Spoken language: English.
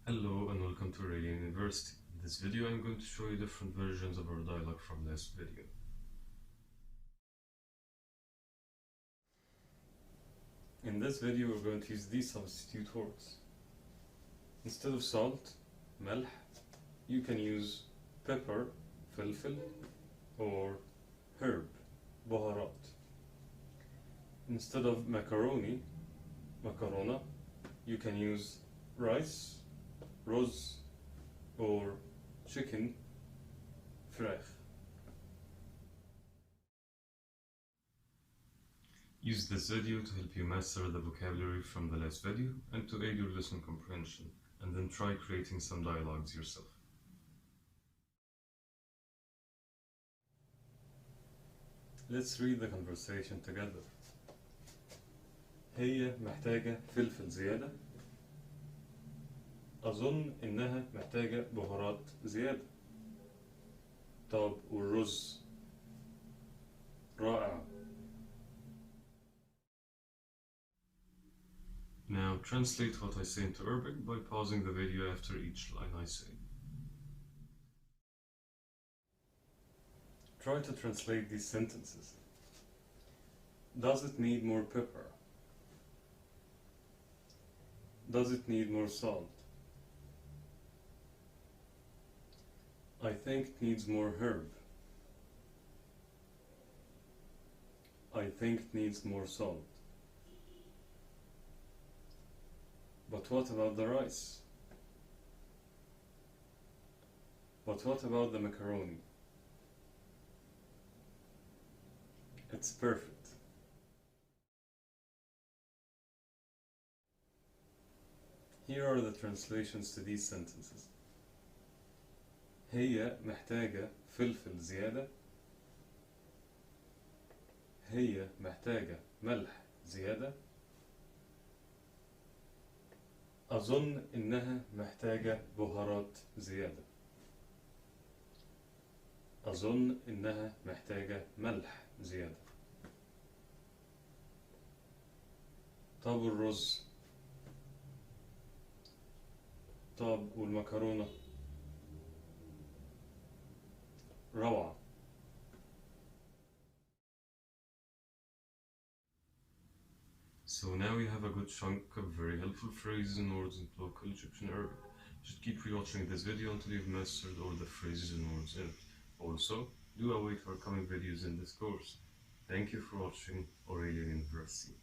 Hello and welcome to Aurelian University. In this video I'm going to show you different versions of our dialogue from last video. In this video we're going to use these substitute words. Instead of salt, ملح, you can use pepper, فلفل, or herb, بهارات. Instead of macaroni, macarona, you can use rice, رز, or chicken, فراخ. Use this video to help you master the vocabulary from the last video and to aid your lesson comprehension, and then try creating some dialogues yourself. Let's read the conversation together. هي محتاجة فلفل زيادة. أظن إنها محتاجة بهارات زيادة. طب والرز؟ رائع. Now translate what I say into Arabic by pausing the video after each line I say. Try to translate these sentences. Does it need more pepper? Does it need more salt? I think it needs more herb. I think it needs more salt. But what about the rice? But what about the macaroni? It's perfect. Here are the translations to these sentences. هي محتاجة فلفل زيادة. هي محتاجة ملح زيادة. أظن إنها محتاجة بهارات زيادة. أظن إنها محتاجة ملح زيادة. طب الرز؟ طب والمكرونة؟ روعة. So now we have a good chunk of very helpful phrases and words in local Egyptian Arabic. You should keep rewatching this video until you've mastered all the phrases and words in it. Also, do await our coming videos in this course. Thank you for watching Aurelian University.